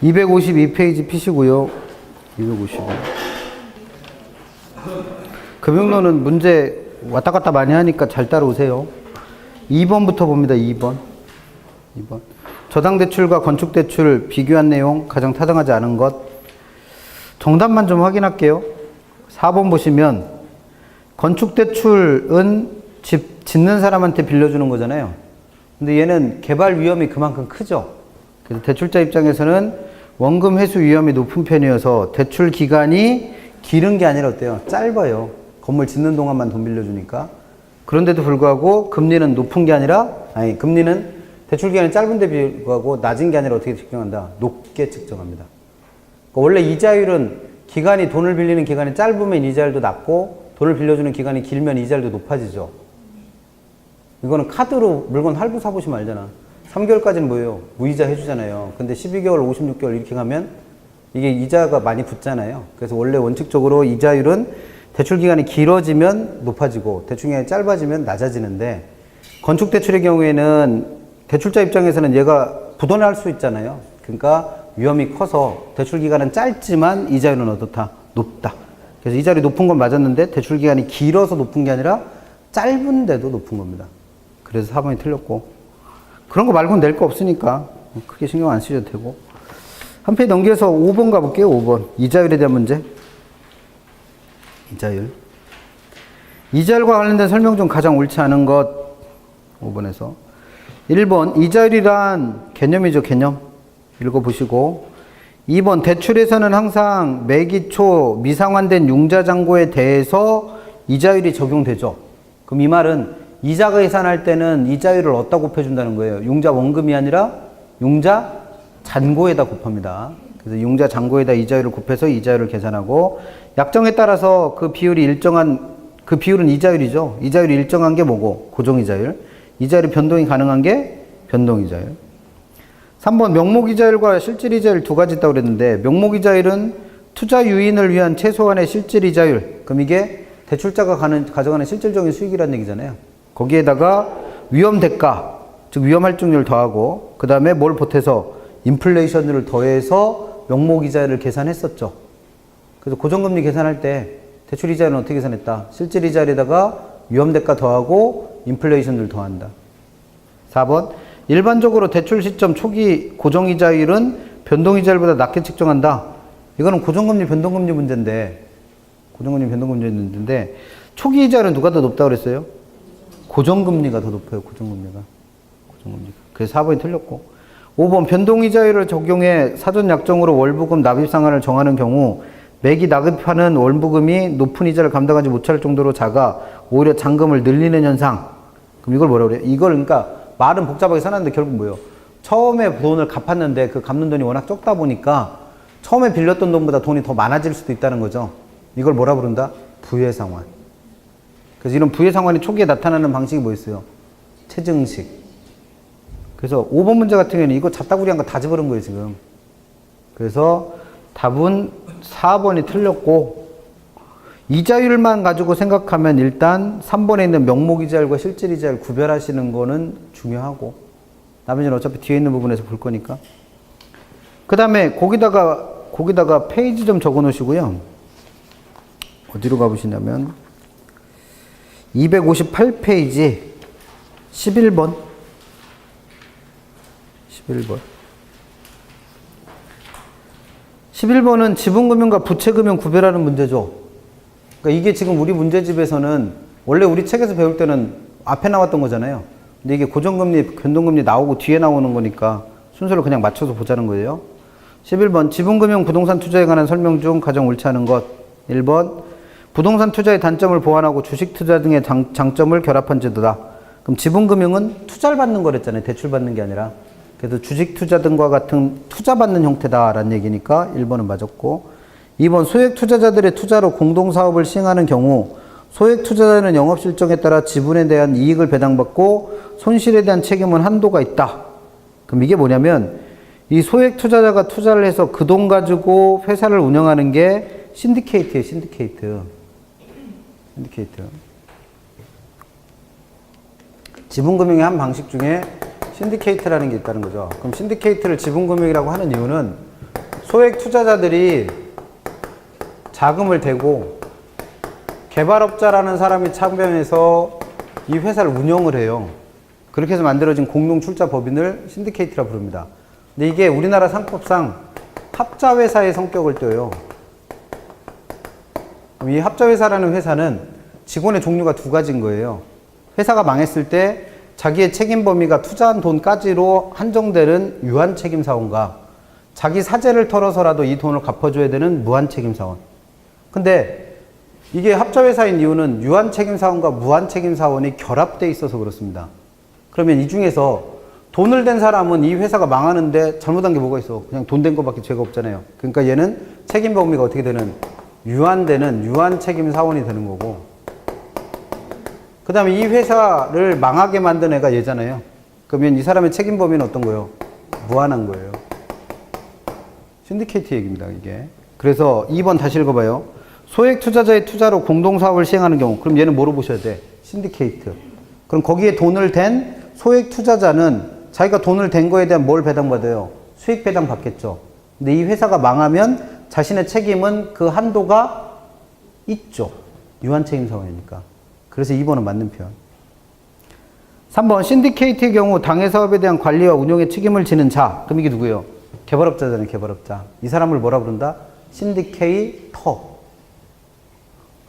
252페이지 피시고요. 252. 금융론은 문제 왔다 갔다 많이 하니까 잘 따라오세요. 2번부터 봅니다. 2번. 저당대출과 건축대출 비교한 내용, 가장 타당하지 않은 것. 정답만 좀 확인할게요. 4번 보시면 건축대출은 집 짓는 사람한테 빌려주는 거잖아요. 근데 얘는 개발 위험이 그만큼 크죠. 그래서 대출자 입장에서는 원금 회수 위험이 높은 편이어서 대출 기간이 길은 게 아니라 어때요? 짧아요. 건물 짓는 동안만 돈 빌려주니까. 그런데도 불구하고 금리는 높은 게 아니라, 금리는 대출 기간이 짧은데 불구하고 낮은 게 아니라 어떻게 측정한다? 높게 측정합니다. 그러니까 원래 이자율은 기간이, 돈을 빌리는 기간이 짧으면 이자율도 낮고 돈을 빌려주는 기간이 길면 이자율도 높아지죠. 이거는 카드로 물건 할부 사보시면 알잖아. 3개월까지는 뭐예요? 무이자 해주잖아요. 근데 12개월, 56개월 이렇게 가면 이게 이자가 많이 붙잖아요. 그래서 원래 원칙적으로 이자율은 대출 기간이 길어지면 높아지고 대출 기간이 짧아지면 낮아지는데, 건축대출의 경우에는 대출자 입장에서는 얘가 부도날 수 있잖아요. 그러니까 위험이 커서 대출 기간은 짧지만 이자율은 어떻다? 높다. 그래서 이자율이 높은 건 맞았는데 대출 기간이 길어서 높은 게 아니라 짧은데도 높은 겁니다. 그래서 4번이 틀렸고, 그런 거 말고는 낼 거 없으니까 크게 신경 안 쓰셔도 되고. 한 페이지 넘겨서 5번 가볼게요. 5번. 이자율에 대한 문제. 이자율과 관련된 설명 중 가장 옳지 않은 것. 5번에서 1번 이자율이란 개념이죠. 개념. 읽어보시고. 2번 대출에서는 항상 매기초 미상환된 융자잔고에 대해서 이자율이 적용되죠. 그럼 이 말은 이자 계산할 때는 이자율을 어디다 곱해준다는 거예요? 융자 원금이 아니라 융자 잔고에다 곱합니다. 그래서 융자 잔고에다 이자율을 곱해서 이자율을 계산하고, 약정에 따라서 그 비율이 일정한, 그 비율은 이자율이죠. 이자율이 일정한 게 뭐고? 고정이자율. 이자율이 변동이 가능한 게 변동이자율. 3번 명목이자율과 실질이자율 두 가지 있다고 그랬는데, 명목이자율은 투자 유인을 위한 최소한의 실질이자율. 그럼 이게 대출자가 가져가는 실질적인 수익이라는 얘기잖아요. 거기에다가 위험대가, 즉 위험할증률 더하고, 그 다음에 뭘 보태서 인플레이션율을 더해서 명목이자율을 계산했었죠. 그래서 고정금리 계산할 때 대출이자율은 어떻게 계산했다? 실질이자율에다가 위험대가 더하고 인플레이션율 더한다. 4번 일반적으로 대출 시점 초기 고정이자율은 변동이자율보다 낮게 측정한다. 이거는 고정금리 변동금리 문제인데, 초기 이자율은 누가 더 높다고 그랬어요? 고정금리가 더 높아요. 고정금리가. 그래서 4번이 틀렸고. 5번 변동이자율을 적용해 사전 약정으로 월부금 납입 상한을 정하는 경우 매기 납입하는 월부금이 높은 이자를 감당하지 못할 정도로 작아 오히려 잔금을 늘리는 현상. 그럼 이걸 뭐라고 그래요? 이걸 그러니까 말은 복잡하게 써놨는데 결국 뭐예요? 처음에 돈을 갚았는데 그 갚는 돈이 워낙 적다 보니까 처음에 빌렸던 돈보다 돈이 더 많아질 수도 있다는 거죠. 이걸 뭐라 부른다? 부해상환. 그래서 이런 부해상환이 초기에 나타나는 방식이 뭐였어요? 체증식. 그래서 5번 문제 같은 경우에는 이거 잡다구리한 거 다 집어넣은 거예요, 지금. 그래서 답은 4번이 틀렸고, 이자율만 가지고 생각하면 일단 3번에 있는 명목이자율과 실질이자율 구별하시는 거는 중요하고, 나머지는 어차피 뒤에 있는 부분에서 볼 거니까. 그 다음에 거기다가 페이지 좀 적어 놓으시고요. 어디로 가보시냐면 258페이지 11번. 11번은 지분금융과 부채금융 구별하는 문제죠. 그러니까 이게 지금 우리 문제집에서는 원래 우리 책에서 배울 때는 앞에 나왔던 거잖아요. 근데 이게 고정금리, 변동금리 나오고 뒤에 나오는 거니까 순서를 그냥 맞춰서 보자는 거예요. 11번 지분금융 부동산 투자에 관한 설명 중 가장 옳지 않은 것. 1번 부동산 투자의 단점을 보완하고 주식 투자 등의 장점을 결합한 제도다. 그럼 지분금융은 투자를 받는 거랬잖아요. 대출 받는 게 아니라. 그래서 주식 투자 등과 같은 투자 받는 형태다라는 얘기니까 1번은 맞았고, 2번 소액 투자자들의 투자로 공동사업을 시행하는 경우 소액 투자자는 영업실정에 따라 지분에 대한 이익을 배당받고 손실에 대한 책임은 한도가 있다. 그럼 이게 뭐냐면 이 소액 투자자가 투자를 해서 그 돈 가지고 회사를 운영하는 게 신디케이트예요. 신디케이트. 지분금융의 한 방식 중에 신디케이트라는 게 있다는 거죠. 그럼 신디케이트를 지분금융이라고 하는 이유는 소액 투자자들이 자금을 대고 개발업자라는 사람이 참여해서 이 회사를 운영을 해요. 그렇게 해서 만들어진 공동출자 법인을 신디케이트라 부릅니다. 근데 이게 우리나라 상법상 합자회사의 성격을 띨요. 이 합자회사라는 회사는 직원의 종류가 두 가지인 거예요. 회사가 망했을 때 자기의 책임 범위가 투자한 돈까지로 한정되는 유한책임사원과 자기 사재를 털어서라도 이 돈을 갚아줘야 되는 무한책임사원. 근데 이게 합자회사인 이유는 유한책임사원과 무한책임사원이 결합되어 있어서 그렇습니다. 그러면 이 중에서 돈을 댄 사람은 이 회사가 망하는데 잘못한 게 뭐가 있어? 그냥 돈 댄 거밖에 죄가 없잖아요. 그러니까 얘는 책임 범위가 어떻게 되는? 유한되는 유한책임사원이 되는 거고, 그 다음에 이 회사를 망하게 만든 애가 얘잖아요. 그러면 이 사람의 책임 범위는 어떤 거예요? 무한한 거예요. 신디케이트 얘기입니다, 이게. 그래서 2번 다시 읽어봐요. 소액 투자자의 투자로 공동사업을 시행하는 경우, 그럼 얘는 뭐로 보셔야 돼? 신디케이트. 그럼 거기에 돈을 댄 소액 투자자는 자기가 돈을 댄 거에 대한 뭘 배당받아요? 수익 배당 받겠죠. 근데 이 회사가 망하면 자신의 책임은 그 한도가 있죠. 유한책임사원이니까. 그래서 2번은 맞는 표현. 3번 신디케이트의 경우 당해 사업에 대한 관리와 운영의 책임을 지는 자. 그럼 이게 누구예요? 개발업자잖아요. 개발업자. 이 사람을 뭐라 부른다? 신디케이터.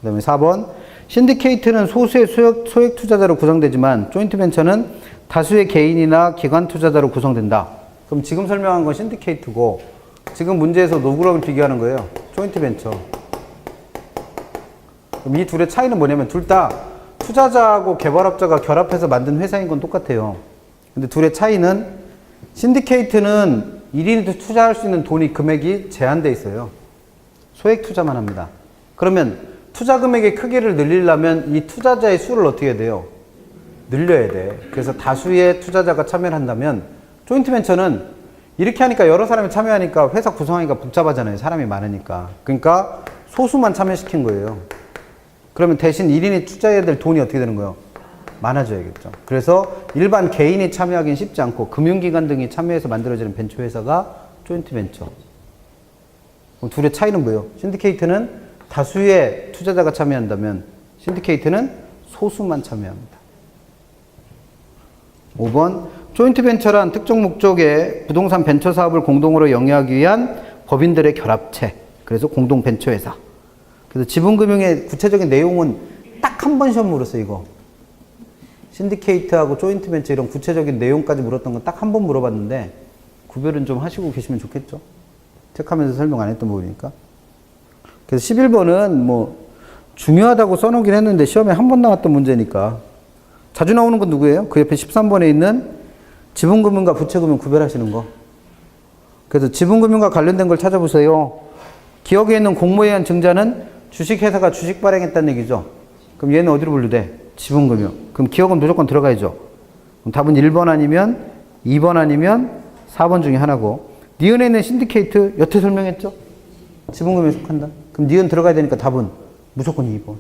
그 다음에 4번 신디케이트는 소수의 소액 투자자로 구성되지만 조인트벤처는 다수의 개인이나 기관 투자자로 구성된다. 그럼 지금 설명한 건 신디케이트고 지금 문제에서 누구랑 비교하는 거예요? 조인트벤처. 그럼 이 둘의 차이는 뭐냐면 둘 다 투자자하고 개발업자가 결합해서 만든 회사인 건 똑같아요. 근데 둘의 차이는 신디케이트는 1인이 투자할 수 있는 돈이 금액이 제한되어 있어요. 소액 투자만 합니다. 그러면 투자 금액의 크기를 늘리려면 이 투자자의 수를 어떻게 해야 돼요? 늘려야 돼. 그래서 다수의 투자자가 참여를 한다면 조인트벤처는 이렇게 하니까 여러 사람이 참여하니까 회사 구성하기가 복잡하잖아요. 사람이 많으니까. 그러니까 소수만 참여시킨 거예요. 그러면 대신 1인이 투자해야 될 돈이 어떻게 되는 거예요? 많아져야겠죠. 그래서 일반 개인이 참여하기는 쉽지 않고 금융기관 등이 참여해서 만들어지는 벤처회사가 조인트벤처. 그럼 둘의 차이는 뭐예요? 신디케이트는 다수의 투자자가 참여한다면 신디케이트는 소수만 참여합니다. 5번 조인트벤처란 특정 목적의 부동산 벤처 사업을 공동으로 영위하기 위한 법인들의 결합체. 그래서 공동벤처회사. 그래서 지분금융의 구체적인 내용은 딱 한 번 시험 물었어요, 이거. 신디케이트하고 조인트벤처 이런 구체적인 내용까지 물었던 건 딱 한 번 물어봤는데 구별은 좀 하시고 계시면 좋겠죠. 체크하면서 설명 안 했던 부분이니까. 그래서 11번은 뭐 중요하다고 써놓긴 했는데 시험에 한 번 나왔던 문제니까. 자주 나오는 건 누구예요? 그 옆에 13번에 있는 지분금융과 부채금융 구별하시는 거. 그래서 지분금융과 관련된 걸 찾아보세요. 기억에 있는 공모에 의한 증자는 주식회사가 주식 발행했다는 얘기죠. 그럼 얘는 어디로 분류돼? 지분금융. 그럼 기억은 무조건 들어가야죠. 그럼 답은 1번 아니면 2번 아니면 4번 중에 하나고, 니은에 있는 신디케이트 여태 설명했죠? 지분금융에 속한다. 그럼 니은 들어가야 되니까 답은 무조건 2번.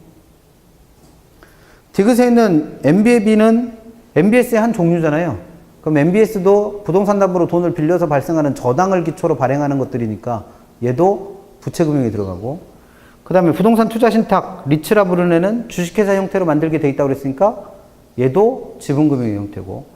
디귿에 있는 MBAB는 MBS의 한 종류잖아요. 그럼 MBS도 부동산 담보로 돈을 빌려서 발생하는 저당을 기초로 발행하는 것들이니까 얘도 부채금융에 들어가고, 그 다음에 부동산 투자 신탁, 리츠라 부르는 애는 주식회사 형태로 만들게 돼 있다고 그랬으니까 얘도 지분금융의 형태고,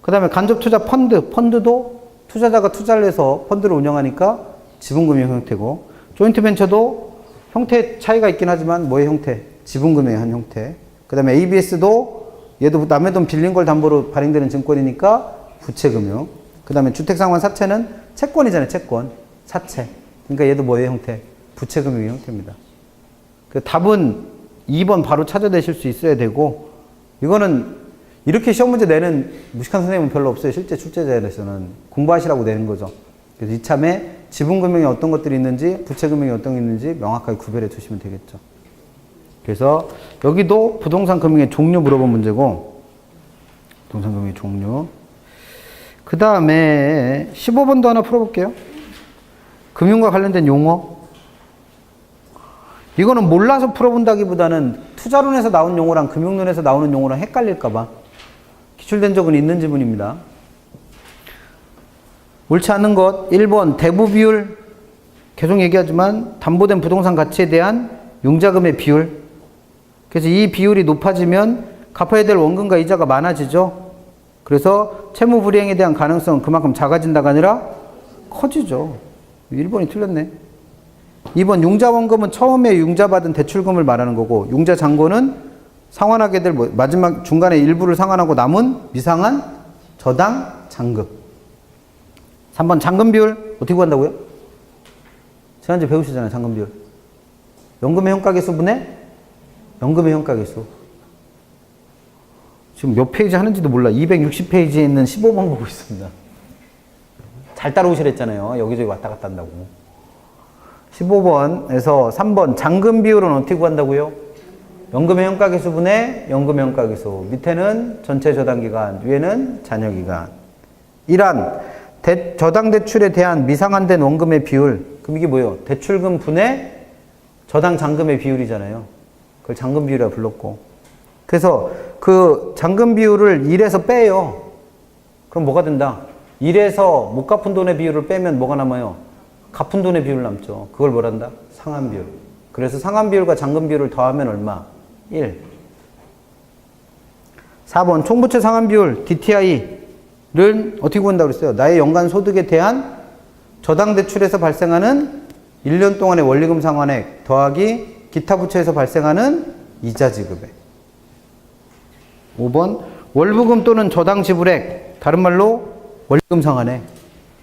그 다음에 간접 투자 펀드도 투자자가 투자를 해서 펀드를 운영하니까 지분금융 형태고, 조인트 벤처도 형태 차이가 있긴 하지만 뭐의 형태? 지분금융의 한 형태. 그 다음에 ABS도 얘도 남의 돈 빌린 걸 담보로 발행되는 증권이니까 부채금융. 그 다음에 주택상환 사채는 채권이잖아요. 채권. 사채. 그러니까 얘도 뭐의 형태? 부채금융의 형태입니다. 그 답은 2번 바로 찾아내실 수 있어야 되고, 이거는 이렇게 시험 문제 내는 무식한 선생님은 별로 없어요. 실제 출제자에서는 공부하시라고 내는 거죠. 그래서 이참에 지분금융에 어떤 것들이 있는지, 부채금융에 어떤 게 있는지 명확하게 구별해 두시면 되겠죠. 그래서 여기도 부동산 금융의 종류 물어본 문제고, 부동산 금융의 종류. 그 다음에 15번도 하나 풀어볼게요. 금융과 관련된 용어. 이거는 몰라서 풀어본다기보다는 투자론에서 나온 용어랑 금융론에서 나오는 용어랑 헷갈릴까봐 기출된 적은 있는 지문입니다. 옳지 않은 것 1번 대부 비율 계속 얘기하지만 담보된 부동산 가치에 대한 융자금의 비율. 그래서 이 비율이 높아지면 갚아야 될 원금과 이자가 많아지죠. 그래서 채무 불이행에 대한 가능성은 그만큼 작아진다가 아니라 커지죠. 1번이 틀렸네. 2번 융자 원금은 처음에 융자받은 대출금을 말하는 거고, 융자 잔고는 상환하게 될 마지막 중간에 일부를 상환하고 남은 미상한 저당 잔금. 3번 잔금 비율 어떻게 구한다고요? 지난주에 배우시잖아요. 잔금 비율. 연금의 현가계수분의 연금의 현가계수. 지금 몇 페이지 하는지도 몰라. 260페이지에 있는 15번 보고 있습니다. 잘 따라오시랬잖아요. 여기저기 왔다 갔다 한다고. 15번에서 3번 잔금 비율은 어떻게 구한다고요? 연금의 현가계수분의 연금의 현가계수. 밑에는 전체 저당기간, 위에는 잔여기간. 1안 저당 대출에 대한 미상환된 원금의 비율. 그럼 이게 뭐예요? 대출금 분의 저당 잔금의 비율이잖아요. 그걸 잔금 비율이라고 불렀고. 그래서 그 잔금 비율을 1에서 빼요. 그럼 뭐가 된다? 1에서 못 갚은 돈의 비율을 빼면 뭐가 남아요? 갚은 돈의 비율 남죠. 그걸 뭐란다? 상환 비율. 그래서 상환 비율과 잔금 비율을 더하면 얼마? 1. 4번 총부채 상환 비율 DTI를 어떻게 구한다고 그랬어요? 나의 연간 소득에 대한 저당 대출에서 발생하는 1년 동안의 원리금 상환액 더하기 기타 부채에서 발생하는 이자 지급액. 5번 월부금 또는 저당 지불액, 다른 말로 원리금 상환액.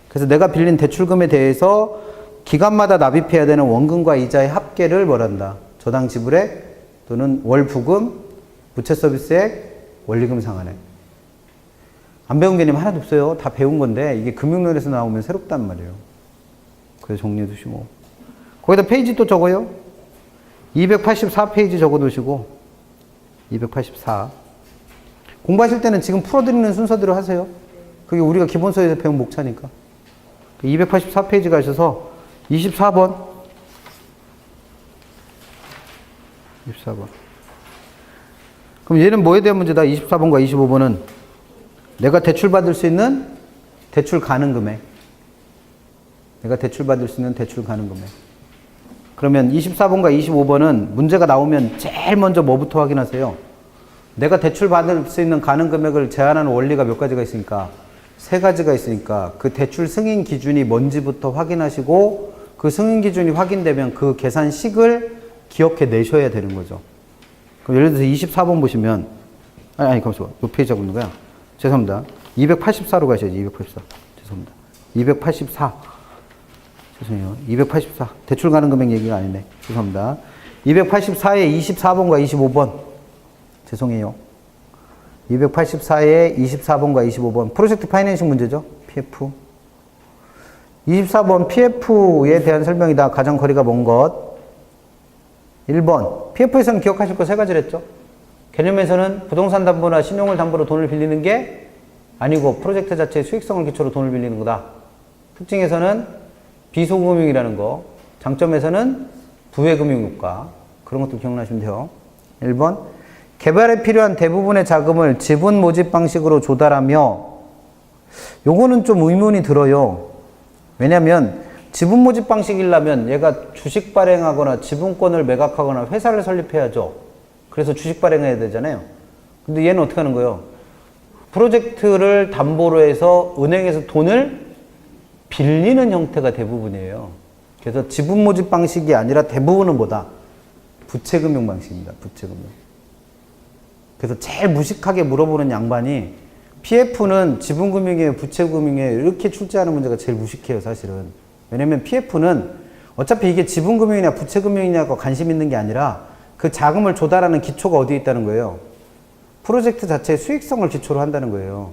그래서 내가 빌린 대출금에 대해서 기간마다 납입해야 되는 원금과 이자의 합계를 뭐란다? 저당 지불액 또는 월부금, 부채 서비스액, 원리금 상환액. 안 배운 개념 하나도 없어요. 다 배운 건데 이게 금융론에서 나오면 새롭단 말이에요. 그래서 정리해 두시고. 거기다 페이지 또 적어요. 284페이지 적어 두시고. 284. 공부하실 때는 지금 풀어드리는 순서대로 하세요. 그게 우리가 기본서에서 배운 목차니까. 284페이지 가셔서 24번. 24번. 그럼 얘는 뭐에 대한 문제다? 24번과 25번은 내가 대출받을 수 있는 대출 가능 금액. 내가 대출받을 수 있는 대출 가능 금액. 그러면 24번과 25번은 문제가 나오면 제일 먼저 뭐부터 확인하세요? 내가 대출받을 수 있는 가능 금액을 제한하는 원리가 몇 가지가 있으니까? 3가지가 있으니까 그 대출 승인 기준이 뭔지부터 확인하시고 그 승인 기준이 확인되면 그 계산식을 기억해 내셔야 되는 거죠. 그럼 예를 들어서 24번 보시면 잠시만. 몇 페이지 하고 있는 거야? 죄송합니다. 284로 가셔야지. 284. 죄송합니다. 284. 죄송해요. 284. 대출 가능 금액 얘기가 아니네. 죄송합니다. 284에 24번과 25번. 죄송해요. 284에 24번과 25번. 프로젝트 파이낸싱 문제죠. PF. 24번 PF에 대한 설명이다. 가장 거리가 먼 것. 1번. PF에서는 기억하실 거 3가지를 했죠. 개념에서는 부동산 담보나 신용을 담보로 돈을 빌리는 게 아니고 프로젝트 자체의 수익성을 기초로 돈을 빌리는 거다. 특징에서는 비소금융이라는 거. 장점에서는 부외금융효과. 그런 것도 기억나시면 돼요. 1번. 개발에 필요한 대부분의 자금을 지분 모집 방식으로 조달하며, 요거는 좀 의문이 들어요. 왜냐면 지분 모집 방식이려면 얘가 주식 발행하거나 지분권을 매각하거나 회사를 설립해야죠. 그래서 주식 발행해야 되잖아요. 근데 얘는 어떻게 하는 거예요? 프로젝트를 담보로 해서 은행에서 돈을 빌리는 형태가 대부분이에요. 그래서 지분 모집 방식이 아니라 대부분은 뭐다? 부채금융 방식입니다. 부채금융. 그래서 제일 무식하게 물어보는 양반이 PF는 지분금융이에요, 부채금융이에요 이렇게 출제하는 문제가 제일 무식해요, 사실은. 왜냐면 PF는 어차피 이게 지분금융이냐 부채금융이냐가 관심 있는 게 아니라 그 자금을 조달하는 기초가 어디에 있다는 거예요? 프로젝트 자체의 수익성을 기초로 한다는 거예요.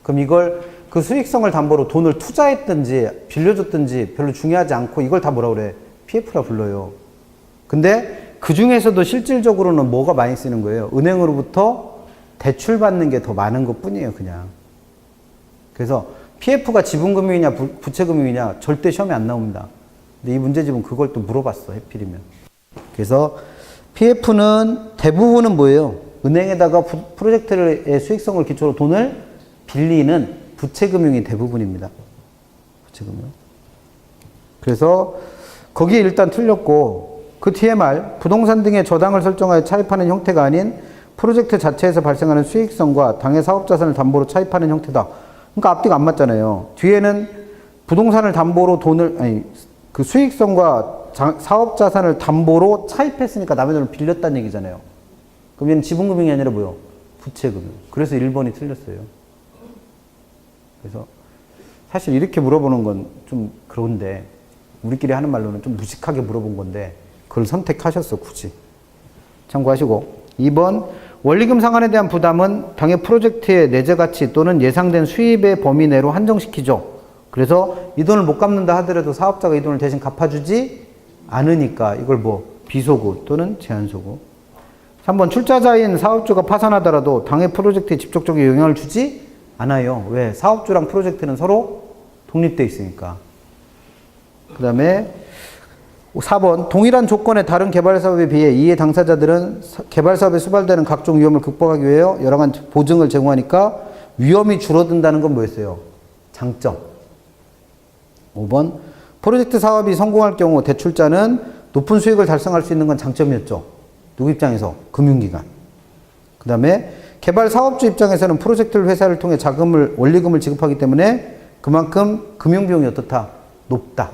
그럼 이걸 그 수익성을 담보로 돈을 투자했든지 빌려줬든지 별로 중요하지 않고 이걸 다 뭐라 그래? PF라 불러요. 근데 그 중에서도 실질적으로는 뭐가 많이 쓰는 거예요? 은행으로부터 대출 받는 게 더 많은 것 뿐이에요, 그냥. 그래서 PF가 지분금융이냐 부채금융이냐 절대 시험에 안 나옵니다. 근데 이 문제집은 그걸 또 물어봤어, 해필이면. 그래서 PF는 대부분은 뭐예요? 은행에다가 프로젝트의 수익성을 기초로 돈을 빌리는 부채금융이 대부분입니다. 부채금융. 그래서 거기에 일단 틀렸고 그 TMR 부동산 등의 저당을 설정하여 차입하는 형태가 아닌 프로젝트 자체에서 발생하는 수익성과 당해 사업자산을 담보로 차입하는 형태다. 그러니까 앞뒤가 안 맞잖아요. 뒤에는 부동산을 담보로 그 수익성과 사업자산을 담보로 차입했으니까 남의 돈을 빌렸다는 얘기잖아요. 그럼 얘는 지분금융이 아니라 뭐요? 부채금융. 그래서 1번이 틀렸어요. 그래서 사실 이렇게 물어보는 건 좀 그런데 우리끼리 하는 말로는 좀 무식하게 물어본 건데 그걸 선택하셨어 굳이. 참고하시고 2번 원리금 상환에 대한 부담은 당해 프로젝트의 내재 가치 또는 예상된 수입의 범위 내로 한정시키죠. 그래서 이 돈을 못 갚는다 하더라도 사업자가 이 돈을 대신 갚아주지 않으니까 이걸 뭐 비소구 또는 제한소구. 3번 출자자인 사업주가 파산하더라도 당해 프로젝트에 직접적인 영향을 주지 않아요. 왜? 사업주랑 프로젝트는 서로 독립되어 있으니까. 그 다음에 4번 동일한 조건의 다른 개발사업에 비해 이해 당사자들은 개발사업에 수발되는 각종 위험을 극복하기 위해 여러 가지 보증을 제공하니까 위험이 줄어든다는 건 뭐였어요? 장점. 5번 프로젝트 사업이 성공할 경우 대출자는 높은 수익을 달성할 수 있는 건 장점이었죠. 누구 입장에서? 금융기관. 그 다음에 개발 사업주 입장에서는 프로젝트 회사를 통해 원리금을 지급하기 때문에 그만큼 금융비용이 어떻다? 높다.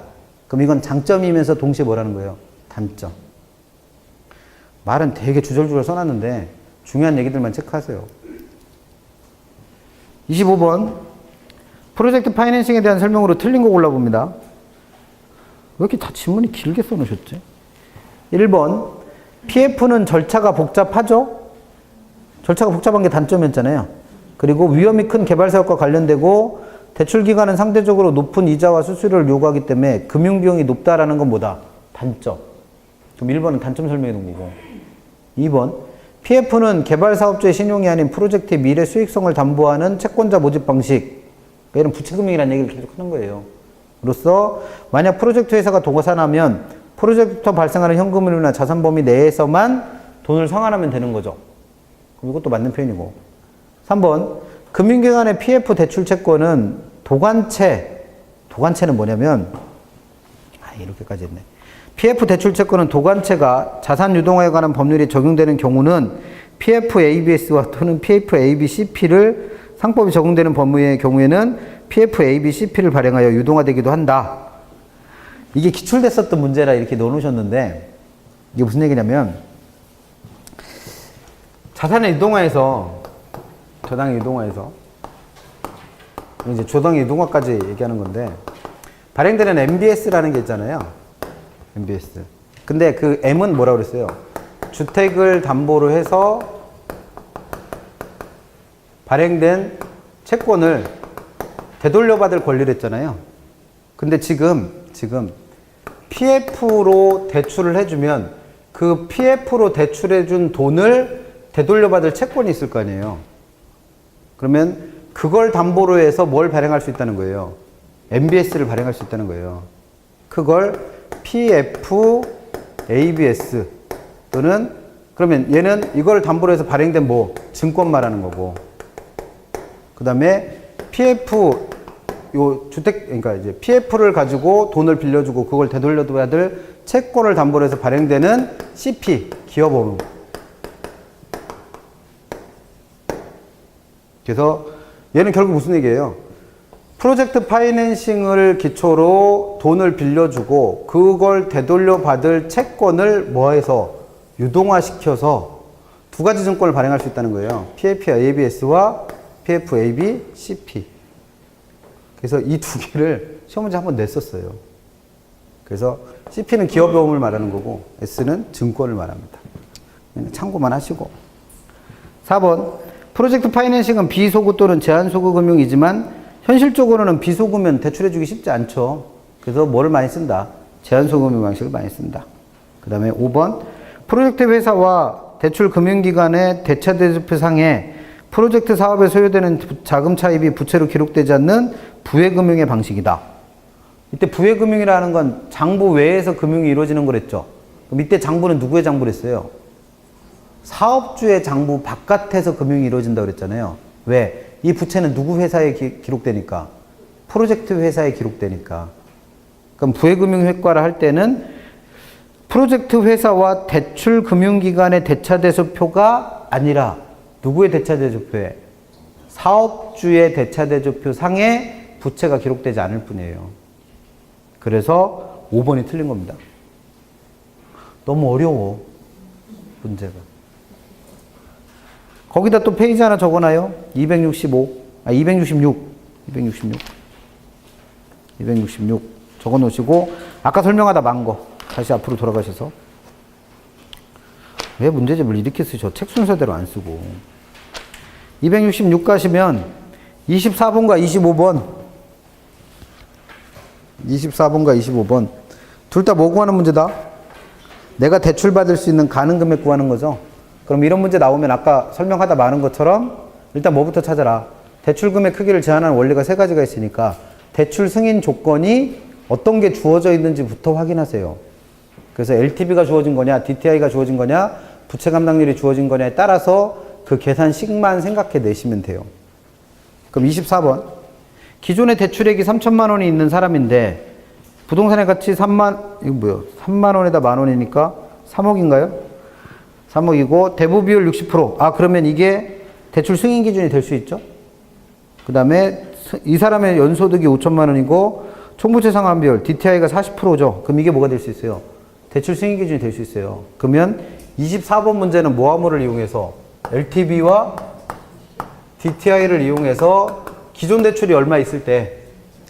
그럼 이건 장점이면서 동시에 뭐라는 거예요? 단점. 말은 되게 주절주절 써놨는데 중요한 얘기들만 체크하세요. 25번 프로젝트 파이낸싱에 대한 설명으로 틀린 거 골라봅니다. 왜 이렇게 다 지문이 길게 써놓으셨지? 1번 PF는 절차가 복잡하죠? 절차가 복잡한 게 단점이었잖아요. 그리고 위험이 큰 개발사업과 관련되고 대출기간은 상대적으로 높은 이자와 수수료를 요구하기 때문에 금융비용이 높다라는 건 뭐다? 단점. 그럼 1번은 단점 설명해 놓은 거고. 2번 PF는 개발사업주의 신용이 아닌 프로젝트의 미래 수익성을 담보하는 채권자 모집 방식. 얘는 부채금융이라는 얘기를 계속 하는 거예요. 로써 만약 프로젝트 회사가 도산하면 프로젝트부터 발생하는 현금흐름이나 자산 범위 내에서만 돈을 상환하면 되는 거죠. 그럼 이것도 맞는 표현이고. 3번 금융기관의 PF 대출 채권은 도관체는 뭐냐면 이렇게까지 했네. PF 대출 채권은 도관체가 자산 유동화에 관한 법률이 적용되는 경우는 PF ABS와 또는 PF ABCP를 상법이 적용되는 법무의 경우에는 PF ABCP를 발행하여 유동화되기도 한다. 이게 기출됐었던 문제라 이렇게 넣어놓으셨는데 이게 무슨 얘기냐면 자산의 유동화에서 저당의 유동화에서 이제 조당의 유동화까지 얘기하는 건데 발행되는 MBS라는 게 있잖아요. MBS. 근데 그 M은 뭐라고 그랬어요? 주택을 담보로 해서 발행된 채권을 되돌려받을 권리를 했잖아요. 근데 지금 PF로 대출을 해주면 그 PF로 대출해준 돈을 되돌려받을 채권이 있을 거 아니에요. 그러면 그걸 담보로 해서 뭘 발행할 수 있다는 거예요? MBS를 발행할 수 있다는 거예요. 그걸 PF ABS 또는 그러면 얘는 이걸 담보로 해서 발행된 뭐 증권 말하는 거고 그 다음에 PF 그러니까 이제 PF를 가지고 돈을 빌려주고 그걸 되돌려받을 채권을 담보로 해서 발행되는 CP 기업어음. 그래서 얘는 결국 무슨 얘기예요? 프로젝트 파이낸싱을 기초로 돈을 빌려주고 그걸 되돌려받을 채권을 뭐해서 유동화시켜서 두 가지 증권을 발행할 수 있다는 거예요. PF ABS와 PF AB CP. 그래서 이 두 개를 시험 문제 한번 냈었어요. 그래서 CP는 기업보험을 말하는 거고 S는 증권을 말합니다. 참고만 하시고. 4번 프로젝트 파이낸싱은 비소구 또는 제한소구 금융이지만 현실적으로는 비소구면 대출해주기 쉽지 않죠. 그래서 뭐를 많이 쓴다? 제한소구 금융 방식을 많이 쓴다. 그 다음에 5번 프로젝트 회사와 대출금융기관의 대차대조표상에 프로젝트 사업에 소요되는 자금 차입이 부채로 기록되지 않는 부외금융의 방식이다. 이때 부외금융이라는 건 장부 외에서 금융이 이루어지는 거랬죠. 그럼 이때 장부는 누구의 장부를 했어요? 사업주의 장부 바깥에서 금융이 이루어진다고 그랬잖아요. 왜? 이 부채는 누구 회사에 기록되니까? 프로젝트 회사에 기록되니까. 그럼 부외금융 효과를 할 때는 프로젝트 회사와 대출 금융기관의 대차대조표가 아니라 누구의 대차대조표에? 사업주의 대차대조표 상에 부채가 기록되지 않을 뿐이에요. 그래서 5번이 틀린 겁니다. 너무 어려워, 문제가. 거기다 또 페이지 하나 적어놔요. 266 적어 놓으시고, 아까 설명하다 만 거 다시 앞으로 돌아가셔서. 왜 문제집을 이렇게 쓰셔? 책 순서대로 안 쓰고. 266 가시면 24번과 25번 25번 둘 다 뭐 구하는 문제다? 내가 대출받을 수 있는 가능 금액 구하는 거죠. 그럼 이런 문제 나오면 아까 설명하다 많은 것처럼 일단 뭐부터 찾아라. 대출 금액 크기를 제한하는 원리가 세 가지가 있으니까 대출 승인 조건이 어떤 게 주어져 있는지부터 확인하세요. 그래서 LTV가 주어진 거냐, DTI가 주어진 거냐, 부채 감당률이 주어진 거냐에 따라서 그 계산식만 생각해 내시면 돼요. 그럼 24번. 기존의 대출액이 3천만 원이 있는 사람인데 부동산의 가치 3만 원에다 만 원이니까 3억인가요? 3억이고 대부 비율 60%. 아, 그러면 이게 대출 승인 기준이 될 수 있죠? 그 다음에 이 사람의 연소득이 5천만 원이고 총부채 상환 비율 DTI가 40%죠. 그럼 이게 뭐가 될 수 있어요? 대출 승인 기준이 될 수 있어요. 그러면 24번 문제는 모함호를 이용해서 LTV와 DTI를 이용해서 기존 대출이 얼마 있을 때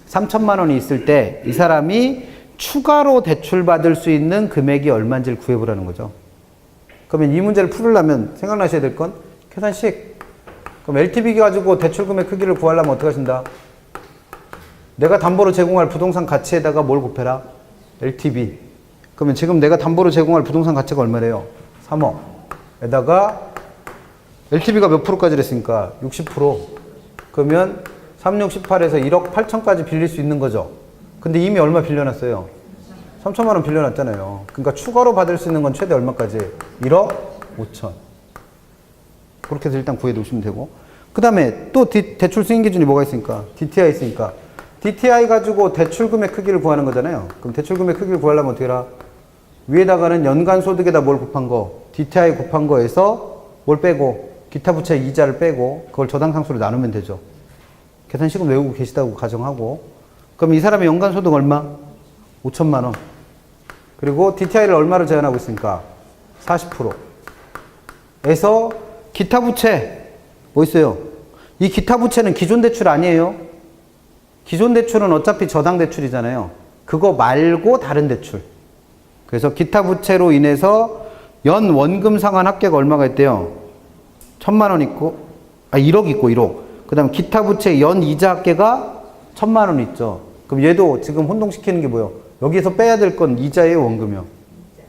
3천만 원이 있을 때 이 사람이 추가로 대출받을 수 있는 금액이 얼마인지를 구해보라는 거죠. 그러면 이 문제를 풀으려면 생각나셔야 될 건 계산식. 그럼 LTV 가지고 대출 금액 크기를 구하려면 어떻게 하신다? 내가 담보로 제공할 부동산 가치에다가 뭘 곱해라? LTV. 그러면 지금 내가 담보로 제공할 부동산 가치가 얼마래요? 3억. 에다가 LTV가 몇 프로까지 됐으니까 60%. 그러면 3618에서 1억 8천까지 빌릴 수 있는 거죠. 근데 이미 얼마 빌려놨어요? 3천만 원 빌려놨잖아요. 그러니까 추가로 받을 수 있는 건 최대 얼마까지? 1억 5천. 그렇게 해서 일단 구해 놓으시면 되고. 그 다음에 또 대출 승인 기준이 뭐가 있으니까? DTI 있으니까. DTI 가지고 대출 금액 크기를 구하는 거잖아요. 그럼 대출 금액 크기를 구하려면 어떻게 해라? 위에다가는 연간 소득에다 뭘 곱한 거? DTI 곱한 거에서 뭘 빼고? 기타 부채 이자를 빼고 그걸 저당상수로 나누면 되죠. 계산식은 외우고 계시다고 가정하고. 그럼 이 사람의 연간 소득 얼마? 5천만 원. 그리고 DTI를 얼마로 제한하고 있으니까 40%. 에서 기타 부채 뭐 있어요? 이 기타 부채는 기존 대출 아니에요. 기존 대출은 어차피 저당 대출이잖아요. 그거 말고 다른 대출. 그래서 기타 부채로 인해서 연 원금 상환 합계가 얼마가 있대요? 1,000만 원 있고, 1억 있고 1억. 그 다음에 기타 부채 연 이자 합계가 1,000만 원 있죠. 그럼 얘도 지금 혼동시키는 게 뭐예요? 여기서 빼야 될 건 이자예요, 원금이요?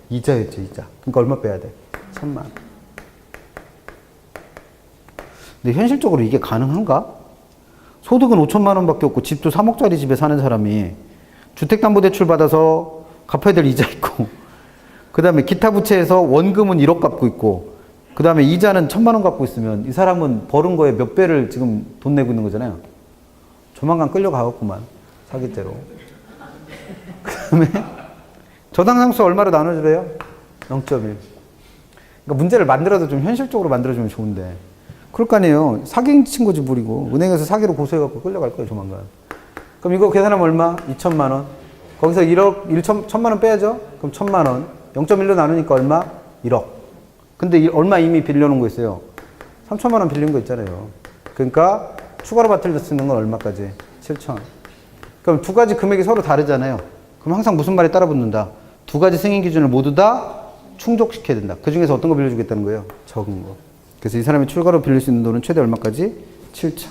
이자였죠, 이자. 그러니까 얼마 빼야 돼? 1,000만 원. 근데 현실적으로 이게 가능한가? 소득은 5천만 원밖에 없고 집도 3억짜리 집에 사는 사람이 주택담보대출 받아서 갚아야 될 이자 있고 그 다음에 기타 부채에서 원금은 1억 갚고 있고 그 다음에 이자는 1,000만 원 갖고 있으면 이 사람은 벌은 거에 몇 배를 지금 돈 내고 있는 거잖아요. 조만간 끌려가겠구만, 사기죄로. 그 다음에 저당상수 얼마로 나눠주래요? 0.1. 그러니까 문제를 만들어도 좀 현실적으로 만들어주면 좋은데 그럴 거 아니에요. 사기인 친구지 부리고 은행에서 사기로 고소해갖고 끌려갈 거예요, 조만간. 그럼 이거 계산하면 얼마? 2천만 원. 거기서 1천만 원 빼야죠? 그럼 1,000만 원. 0.1로 나누니까 얼마? 1억. 근데 얼마 이미 빌려놓은 거 있어요? 3천만 원 빌린 거 있잖아요. 그러니까 추가로 받을 수 있는 건 얼마까지? 7천. 그럼 두 가지 금액이 서로 다르잖아요. 그럼 항상 무슨 말이 따라 붙는다? 두 가지 승인 기준을 모두 다 충족시켜야 된다. 그 중에서 어떤 거 빌려주겠다는 거예요? 적은 거. 그래서 이 사람이 추가로 빌릴 수 있는 돈은 최대 얼마까지? 7천.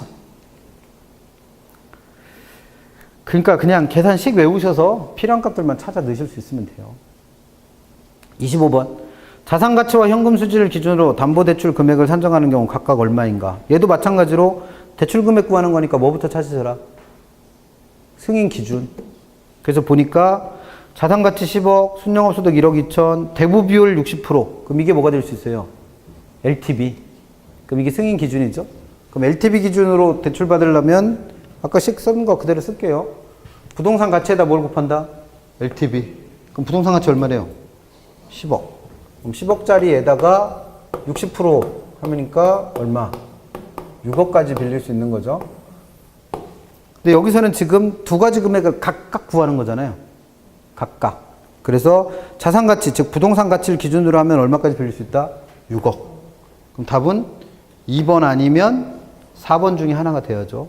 그러니까 그냥 계산식 외우셔서 필요한 값들만 찾아 넣으실 수 있으면 돼요. 25번. 자산가치와 현금 수지를 기준으로 담보대출 금액을 산정하는 경우 각각 얼마인가? 얘도 마찬가지로 대출 금액 구하는 거니까 뭐부터 찾으셔라? 승인 기준. 그래서 보니까 자산가치 10억, 순영업소득 1억 2천, 대부 비율 60%. 그럼 이게 뭐가 될 수 있어요? LTV. 그럼 이게 승인 기준이죠? 그럼 LTV 기준으로 대출 받으려면 아까 쓴 거 그대로 쓸게요. 부동산 가치에다 뭘 곱한다? LTV. 그럼 부동산 가치 얼마래요? 10억. 그럼 10억짜리에다가 60% 하니까 얼마? 6억까지 빌릴 수 있는 거죠. 근데 여기서는 지금 두 가지 금액을 각각 구하는 거잖아요. 각각. 그래서 자산 가치, 즉 부동산 가치를 기준으로 하면 얼마까지 빌릴 수 있다? 6억. 그럼 답은 2번 아니면 4번 중에 하나가 돼야죠.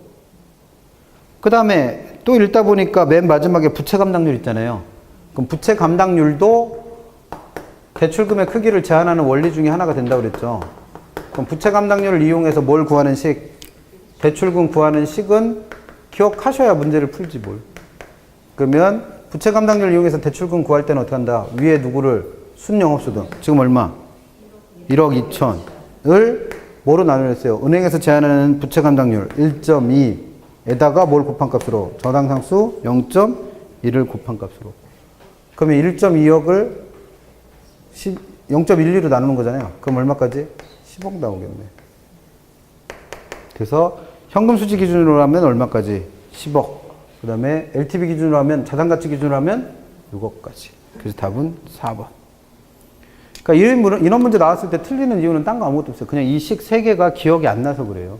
그 다음에 또 읽다 보니까 맨 마지막에 부채 감당률 있잖아요. 그럼 부채 감당률도 대출금의 크기를 제한하는 원리 중에 하나가 된다고 그랬죠. 그럼 부채 감당률을 이용해서 뭘 구하는 식? 대출금 구하는 식은 기억하셔야 문제를 풀지 뭘. 그러면 부채 감당률을 이용해서 대출금 구할 때는 어떻게 한다? 위에 누구를? 순영업소득. 지금 얼마? 1억 2천을 뭐로 나누었어요? 은행에서 제한하는 부채 감당률 1.2에다가 뭘 곱한 값으로? 저당상수 0.1을 곱한 값으로. 그러면 1.2억을 0.12로 나누는 거잖아요. 그럼 얼마까지? 10억 나오겠네. 그래서 현금 수지 기준으로 하면 얼마까지? 10억. 그 다음에 LTV 기준으로 하면, 자산가치 기준으로 하면 6억까지. 그래서 답은 4번. 그러니까 이런 문제 나왔을 때 틀리는 이유는 딴 거 아무것도 없어요. 그냥 이 식 3개가 기억이 안 나서 그래요.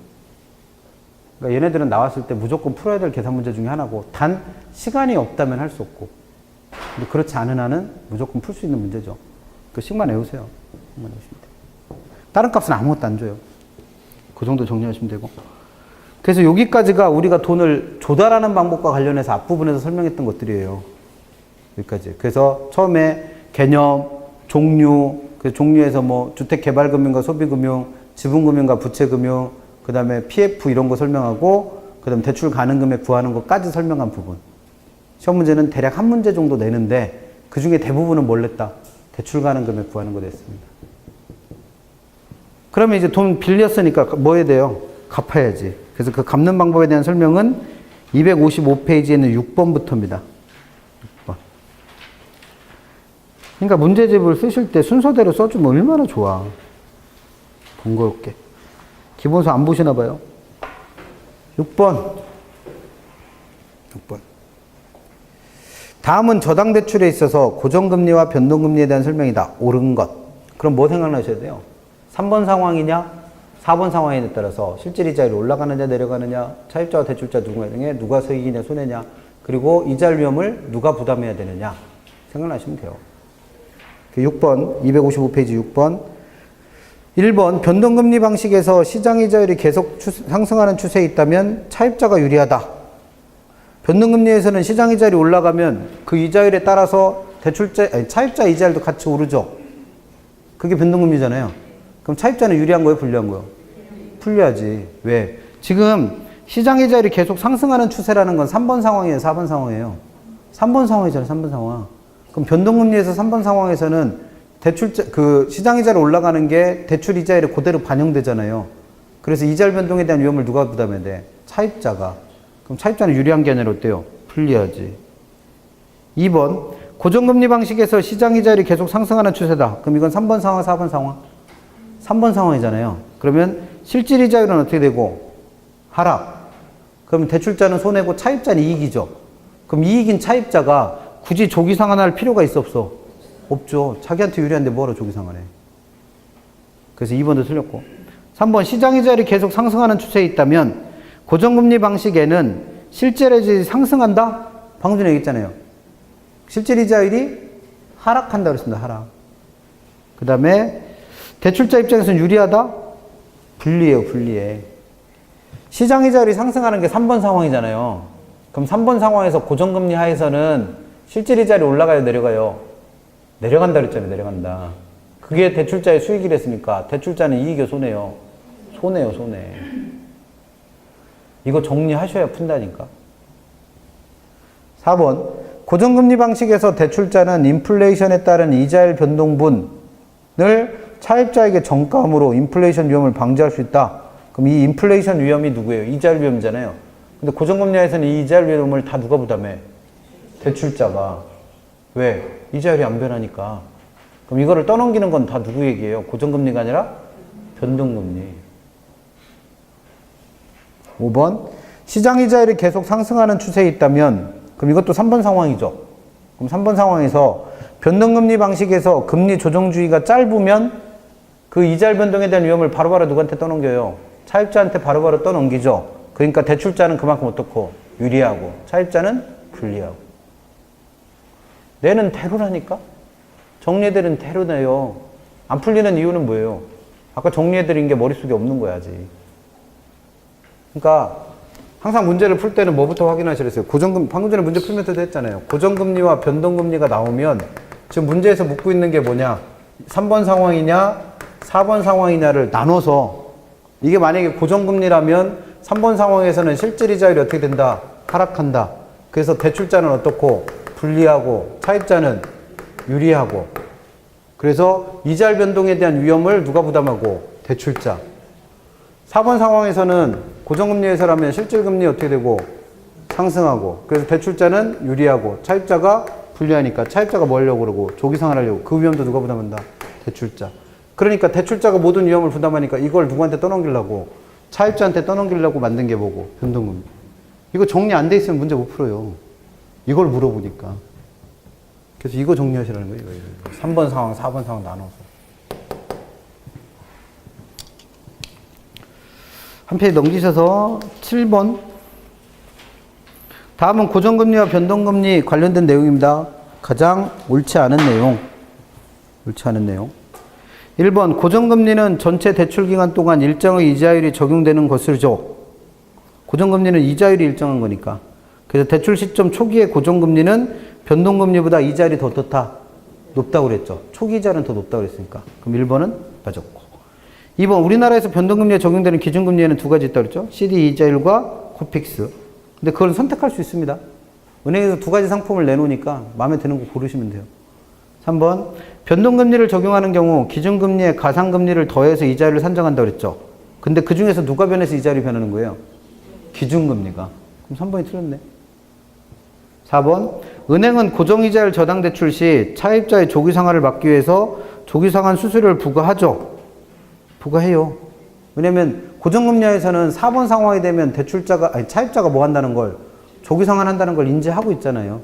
그러니까 얘네들은 나왔을 때 무조건 풀어야 될 계산 문제 중에 하나고, 단 시간이 없다면 할 수 없고, 근데 그렇지 않은 한은 무조건 풀 수 있는 문제죠. 그 식만 외우세요. 식만 외우시면 돼요. 다른 값은 아무것도 안 줘요. 그 정도 정리하시면 되고. 그래서 여기까지가 우리가 돈을 조달하는 방법과 관련해서 앞부분에서 설명했던 것들이에요. 여기까지. 그래서 처음에 개념, 종류, 그 종류에서 뭐 주택개발금융과 소비금융, 지분금융과 부채금융, 그 다음에 PF 이런 거 설명하고, 그 다음에 대출 가능금액 구하는 것까지 설명한 부분. 시험 문제는 대략 한 문제 정도 내는데 그 중에 대부분은 뭘 냈다? 대출 가능금액 구하는 거 냈습니다. 그러면 이제 돈 빌렸으니까 뭐 해야 돼요? 갚아야지. 그래서 그 갚는 방법에 대한 설명은 255페이지에는 6번부터입니다. 6번. 그러니까 문제집을 쓰실 때 순서대로 써주면 얼마나 좋아. 번거롭게. 기본서 안 보시나 봐요. 6번. 6번. 다음은 저당대출에 있어서 고정금리와 변동금리에 대한 설명이다. 옳은 것. 그럼 뭐 생각나셔야 돼요? 3번 상황이냐? 4번 상황에 따라서 실질이자율이 올라가느냐 내려가느냐, 차입자와 대출자 누가 수익이냐 손해냐, 그리고 이자율 위험을 누가 부담해야 되느냐 생각나시면 돼요. 6번 255페이지 6번 1번 변동금리 방식에서 시장이자율이 계속 상승하는 추세에 있다면 차입자가 유리하다. 변동금리에서는 시장이자율이 올라가면 그 이자율에 따라서 차입자 이자율도 같이 오르죠. 그게 변동금리잖아요. 그럼 차입자는 유리한 거예요, 불리한 거예요? 불리하지. 왜? 지금 시장이자율이 계속 상승하는 추세라는 건 3번 상황이에요, 4번 상황이에요? 3번 상황이잖아요, 3번 상황. 그럼 변동금리에서 3번 상황에서는 시장이자율이 올라가는 게 대출 이자율에 그대로 반영되잖아요. 그래서 이자율 변동에 대한 위험을 누가 부담해야 돼? 차입자가. 그럼 차입자는 유리한 게 아니라 어때요? 불리하지. 2번 고정금리 방식에서 시장이자율이 계속 상승하는 추세다. 그럼 이건 3번 상황, 4번 상황? 3번 상황이잖아요. 그러면 실질이자율은 어떻게 되고? 하락. 그럼 대출자는 손해고 차입자는 이익이죠. 그럼 이익인 차입자가 굳이 조기 상환할 필요가 있어 없어? 없죠. 자기한테 유리한데 뭐하러 조기 상환해. 그래서 2번도 틀렸고. 3번 시장이자율이 계속 상승하는 추세에 있다면 고정금리 방식에는 실질이자율이 상승한다? 방금 전에 얘기했잖아요. 실질이자율이 하락한다 그랬습니다. 하락. 그 다음에 대출자 입장에서는 유리하다? 불리해요. 불리해. 시장이자율이 상승하는 게 3번 상황이잖아요. 그럼 3번 상황에서 고정금리 하에서는 실질이자율이 올라가요? 내려가요? 내려간다 그랬잖아요. 내려간다. 그게 대출자의 수익이랬으니까 대출자는 이익이요? 손해요? 손해요. 손해. 이거 정리하셔야 푼다니까. 4번 고정금리 방식에서 대출자는 인플레이션에 따른 이자율 변동분을 차입자에게 정가함으로 인플레이션 위험을 방지할 수 있다. 그럼 이 인플레이션 위험이 누구예요? 이자율 위험이잖아요. 근데 고정금리에서는 이 이자율 위험을 다 누가 부담해? 대출자가. 왜? 이자율이 안 변하니까. 그럼 이거를 떠넘기는 건 다 누구 얘기예요? 고정금리가 아니라 변동금리. 5번 시장이자율이 계속 상승하는 추세에 있다면 그럼 이것도 3번 상황이죠. 그럼 3번 상황에서 변동금리 방식에서 금리 조정주의가 짧으면 그 이자율 변동에 대한 위험을 바로바로 누구한테 떠넘겨요? 차입자한테 바로바로 떠넘기죠. 그러니까 대출자는 그만큼 어떻고? 유리하고 차입자는 불리하고. 내는 대로라니까? 정리해드린 대로네요. 안 풀리는 이유는 뭐예요? 아까 정리해드린 게 머릿속에 없는 거야 아직. 그러니까 항상 문제를 풀 때는 뭐부터 확인하시랬어요? 고정금, 방금 전에 문제 풀면서도 했잖아요. 고정금리와 변동금리가 나오면 지금 문제에서 묻고 있는 게 뭐냐? 3번 상황이냐 4번 상황이냐를 나눠서, 이게 만약에 고정금리라면 3번 상황에서는 실질 이자율이 어떻게 된다? 하락한다. 그래서 대출자는 어떻고? 불리하고 차입자는 유리하고. 그래서 이자율 변동에 대한 위험을 누가 부담하고? 대출자. 4번 상황에서는 고정금리에서라면 실질금리 어떻게 되고? 상승하고. 그래서 대출자는 유리하고 차입자가 불리하니까 차입자가 뭐 하려고 그러고? 조기상환 하려고. 그 위험도 누가 부담한다? 대출자. 그러니까 대출자가 모든 위험을 부담하니까 이걸 누구한테 떠넘기려고? 차입자한테 떠넘기려고 만든 게 뭐고? 변동금리. 이거 정리 안 돼 있으면 문제 못 풀어요. 이걸 물어보니까. 그래서 이거 정리하시라는 거예요. 3번 상황, 4번 상황 나눠서. 한 페이지 넘기셔서 7번. 다음은 고정금리와 변동금리 관련된 내용입니다. 가장 옳지 않은 내용. 옳지 않은 내용. 1번, 고정금리는 전체 대출기간 동안 일정의 이자율이 적용되는 것이죠. 고정금리는 이자율이 일정한 거니까. 그래서 대출 시점 초기의 고정금리는 변동금리보다 이자율이 더 어떻다? 높다고 그랬죠. 초기 이자는 더 높다고 그랬으니까. 그럼 1번은 맞았고. 2번, 우리나라에서 변동금리에 적용되는 기준금리에는 두 가지 있다고 그랬죠. CD 이자율과 코픽스. 근데 그걸 선택할 수 있습니다. 은행에서 두 가지 상품을 내놓으니까 마음에 드는 거 고르시면 돼요. 3번, 변동금리를 적용하는 경우 기준금리에 가상금리를 더해서 이자율을 산정한다고 그랬죠. 근데 그 중에서 누가 변해서 이자율이 변하는 거예요? 기준금리가. 그럼 3번이 틀렸네. 4번, 은행은 고정이자율 저당대출 시 차입자의 조기상환을 막기 위해서 조기상환 수수료를 부과하죠. 부과해요. 왜냐면 고정금리에서는 4번 상황이 되면 대출자가, 아니 차입자가 뭐 한다는 걸, 조기상환 한다는 걸 인지하고 있잖아요.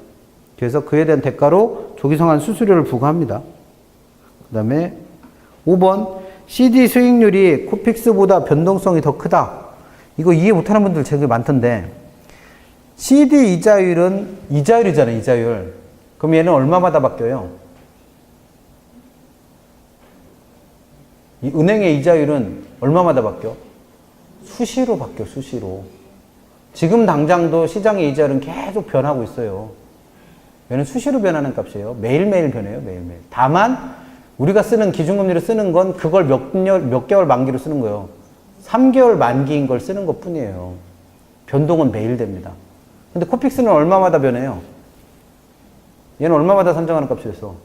그래서 그에 대한 대가로 조기상환 수수료를 부과합니다. 그 다음에 5번, CD 수익률이 코픽스보다 변동성이 더 크다. 이거 이해 못하는 분들 되게 많던데, CD 이자율은 이자율이잖아요, 이자율. 그럼 얘는 얼마마다 바뀌어요? 이 은행의 이자율은 얼마마다 바뀌어? 수시로 바뀌어, 수시로. 지금 당장도 시장의 이자율은 계속 변하고 있어요. 얘는 수시로 변하는 값이에요. 매일매일 변해요, 매일매일. 다만, 우리가 쓰는 기준금리를 쓰는 건 그걸 몇 개월 만기로 쓰는 거예요. 3개월 만기인 걸 쓰는 것 뿐이에요. 변동은 매일 됩니다. 근데 코픽스는 얼마마다 변해요? 얘는 얼마마다 산정하는 값이었어?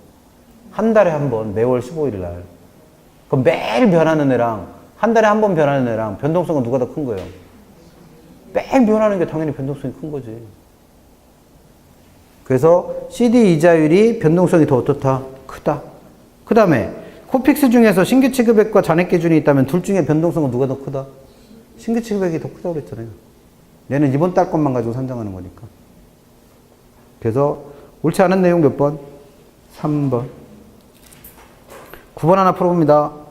한 달에 한 번, 매월 15일 날. 그럼 매일 변하는 애랑 한 달에 한 번 변하는 애랑 변동성은 누가 더 큰 거예요? 매일 변하는 게 당연히 변동성이 큰 거지. 그래서 CD 이자율이 변동성이 더 어떻다? 크다. 그 다음에 코픽스 중에서 신규 취급액과 잔액 기준이 있다면 둘 중에 변동성은 누가 더 크다? 신규 취급액이 더 크다고 그랬잖아요. 얘는 이번 달 것만 가지고 산정하는 거니까. 그래서 옳지 않은 내용 몇 번? 3번. 9번 하나 풀어봅니다.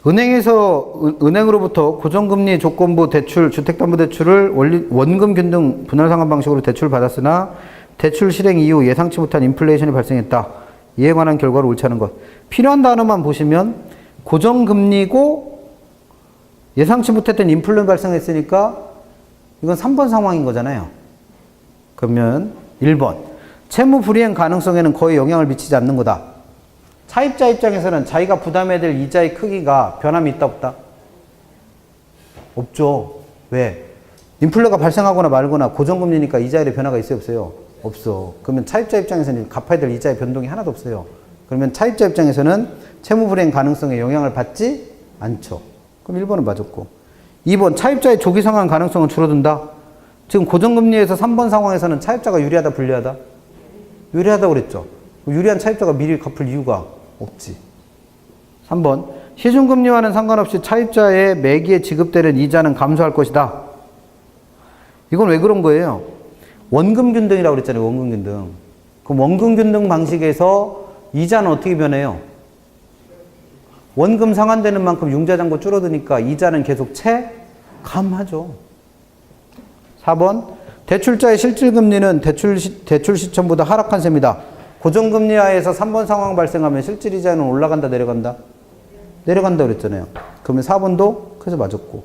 은행으로부터 고정금리 조건부 대출, 주택담보대출을 원금 균등 분할상환 방식으로 대출을 받았으나 대출 실행 이후 예상치 못한 인플레이션이 발생했다. 이에 관한 결과를 옳지 않은 것. 필요한 단어만 보시면 고정금리고 예상치 못했던 인플레이션 발생했으니까 이건 3번 상황인 거잖아요. 그러면 1번. 채무 불이행 가능성에는 거의 영향을 미치지 않는 거다. 차입자 입장에서는 자기가 부담해야 될 이자의 크기가 변함이 있다 없다? 없죠. 왜? 인플레가 발생하거나 말거나 고정금리니까 이자율의 변화가 있어요 없어요? 없어. 그러면 차입자 입장에서는 갚아야 될 이자의 변동이 하나도 없어요. 그러면 차입자 입장에서는 채무 불이행 가능성에 영향을 받지 않죠. 그럼 1번은 맞았고. 2번, 차입자의 조기 상환 가능성은 줄어든다. 지금 고정금리에서 3번 상황에서는 차입자가 유리하다 불리하다? 유리하다고 그랬죠. 유리한 차입자가 미리 갚을 이유가 없지. 3번, 시중금리와는 상관없이 차입자의 매기에 지급되는 이자는 감소할 것이다. 이건 왜 그런 거예요? 원금균등이라고 그랬잖아요. 원금균등. 그럼 원금균등 방식에서 이자는 어떻게 변해요? 원금 상환되는 만큼 융자잔고 줄어드니까 이자는 계속 체감하죠. 4번 대출자의 실질금리는 대출 시점보다 하락한 셈이다. 고정금리 하에서 3번 상황 발생하면 실질이자는 올라간다 내려간다? 내려간다 그랬잖아요. 그러면 4번도 그래서 맞았고.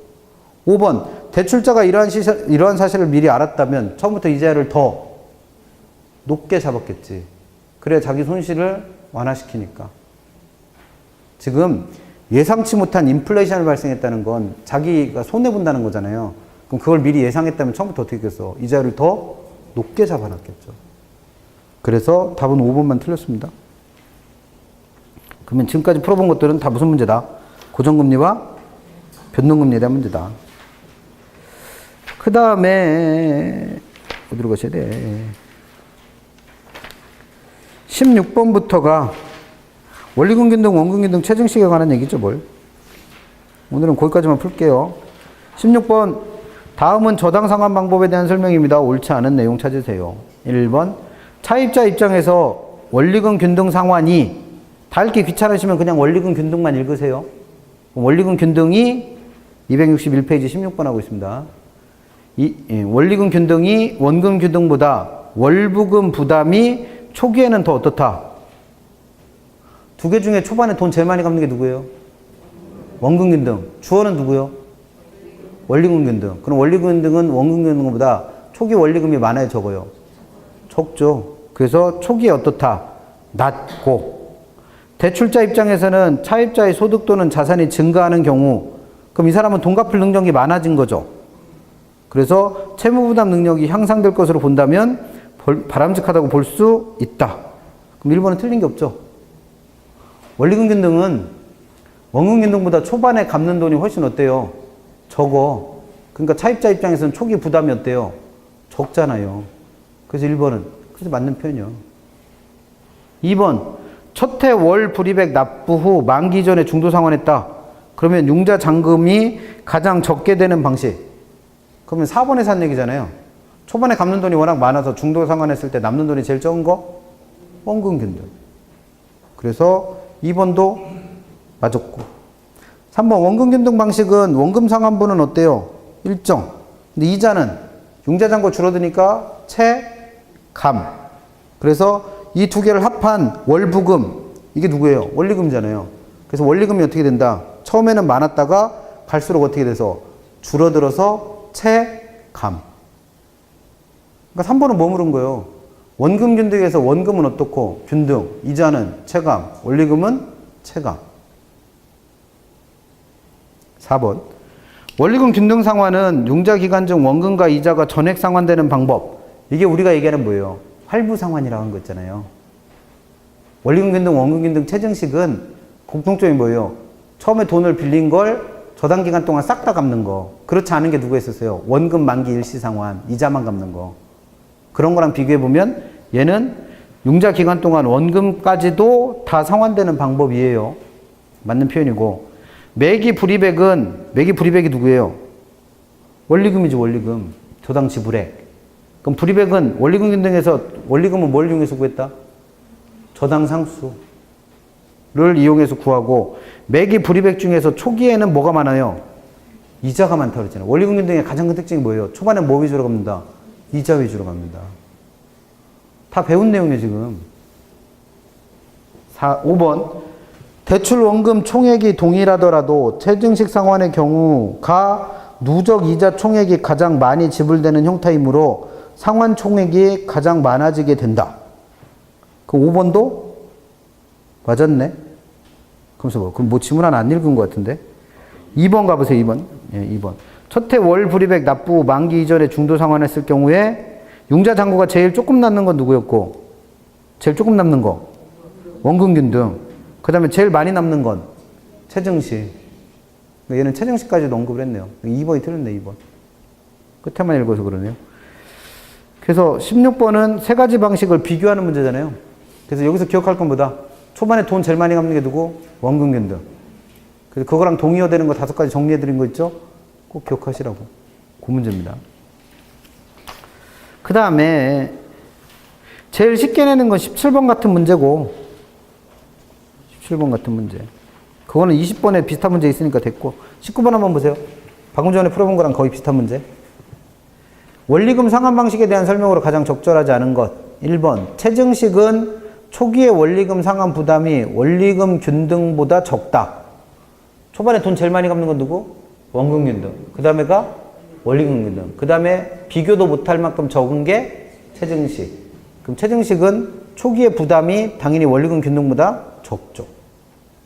5번 대출자가 이러한 사실을 미리 알았다면 처음부터 이자를 더 높게 잡았겠지. 그래야 자기 손실을 완화시키니까. 지금 예상치 못한 인플레이션이 발생했다는 건 자기가 손해본다는 거잖아요. 그럼 그걸 미리 예상했다면 처음부터 어떻게 했겠어? 이자를 더 높게 잡아놨겠죠. 그래서 답은 5번만 틀렸습니다. 그러면 지금까지 풀어본 것들은 다 무슨 문제다? 고정금리와 변동금리에 대한 문제다. 그 다음에 어디로 가셔야 돼? 16번부터가 원리금균등, 원금균등, 체증식에 관한 얘기죠, 뭘. 오늘은 거기까지만 풀게요. 16번 다음은 저당 상환 방법에 대한 설명입니다. 옳지 않은 내용 찾으세요. 1번 차입자 입장에서 원리금 균등 상환이 다 읽기 귀찮으시면 그냥 원리금 균등만 읽으세요. 원리금 균등이 261페이지 16번 하고 있습니다. 원리금 균등이 원금 균등보다 월부금 부담이 초기에는 더 어떻다? 두 개 중에 초반에 돈 제일 많이 갚는 게 누구예요? 원금 균등. 주어는 누구요? 원리금 균등. 그럼 원리금 균등은 원금 균등보다 초기 원리금이 많아요, 적어요? 적죠. 그래서 초기에 어떻다? 낮고. 대출자 입장에서는 차입자의 소득 또는 자산이 증가하는 경우, 그럼 이 사람은 돈 갚을 능력이 많아진 거죠. 그래서 채무부담 능력이 향상될 것으로 본다면 바람직하다고 볼 수 있다. 그럼 1번은 틀린 게 없죠. 원리금 균등은 원금 균등보다 초반에 갚는 돈이 훨씬 어때요? 적어. 그러니까 차입자 입장에서는 초기 부담이 어때요? 적잖아요. 그래서 1번은 그래서 맞는 표현이요. 2번 첫 해 월 불이백 납부 후 만기 전에 중도 상환했다. 그러면 융자 잔금이 가장 적게 되는 방식. 그러면 4번에서 한 얘기잖아요. 초반에 갚는 돈이 워낙 많아서 중도 상환했을 때 남는 돈이 제일 적은 거? 원금 균등. 그래서 2번도 맞았고. 3번 원금 균등 방식은 원금 상환분은 어때요? 일정. 근데 이자는 융자잔고 줄어드니까 체감. 그래서 이 두 개를 합한 월부금. 이게 누구예요? 원리금이잖아요. 그래서 원리금이 어떻게 된다? 처음에는 많았다가 갈수록 어떻게 돼서 줄어들어서 체감. 그러니까 3번은 뭐 물은 거예요? 원금 균등에서 원금은 어떻고 균등, 이자는 체감, 원리금은 체감. 4번 원리금 균등 상환은 융자 기간 중 원금과 이자가 전액 상환되는 방법. 이게 우리가 얘기하는 뭐예요? 할부 상환이라고 하는 거 있잖아요. 원리금 균등, 원금 균등, 체증식은 공통점이 뭐예요? 처음에 돈을 빌린 걸 저당 기간 동안 싹 다 갚는 거. 그렇지 않은 게 누가 있었어요? 원금 만기 일시 상환, 이자만 갚는 거. 그런 거랑 비교해보면 얘는 융자 기간 동안 원금까지도 다 상환되는 방법이에요. 맞는 표현이고. 매기 불이백이 누구예요? 원리금이지, 원리금. 저당 지불액. 그럼 불이백은 원리금 균등에서 원리금은 뭘 이용해서 구했다? 저당 상수를 이용해서 구하고, 매기 불이백 중에서 초기에는 뭐가 많아요? 이자가 많다고 그랬잖아요. 원리금 균등의 가장 큰 특징이 뭐예요? 초반에 뭐 위주로 갚는다? 이자 위주로 갑니다. 다 배운 내용이에요, 지금. 5번. 대출 원금 총액이 동일하더라도 체증식 상환의 경우가 누적 이자 총액이 가장 많이 지불되는 형태이므로 상환 총액이 가장 많아지게 된다. 그 5번도 맞았네. 그럼 뭐 지문 하나 안 읽은 것 같은데. 2번 가보세요, 2번. 예, 2번. 첫 해 월 불이백 납부 만기 이전에 중도 상환했을 경우에 융자 잔고가 제일 조금 남는 건 누구였고? 제일 조금 남는 거? 원금 균등. 그 다음에 제일 많이 남는 건? 체증식. 얘는 체증식까지도 언급을 했네요. 2번이 틀렸네, 2번. 끝에만 읽어서 그러네요. 그래서 16번은 세 가지 방식을 비교하는 문제잖아요. 그래서 여기서 기억할 건 뭐다? 초반에 돈 제일 많이 갚는 게 누구? 원금 균등. 그래서 그거랑 동의어되는 거 5가지 정리해드린 거 있죠? 꼭 기억하시라고. 그 문제입니다. 그 다음에 제일 쉽게 내는 건 17번 같은 문제고, 17번 같은 문제. 그거는 20번에 비슷한 문제 있으니까 됐고, 19번 한번 보세요. 방금 전에 풀어본 거랑 거의 비슷한 문제. 원리금 상환 방식에 대한 설명으로 가장 적절하지 않은 것. 1번. 체증식은 초기의 원리금 상환 부담이 원리금 균등보다 적다. 초반에 돈 제일 많이 갚는 건 누구? 원금 균등. 그 다음에가 원리금 균등. 그 다음에 비교도 못할 만큼 적은 게 체증식. 그럼 체증식은 초기의 부담이 당연히 원리금 균등보다 적죠.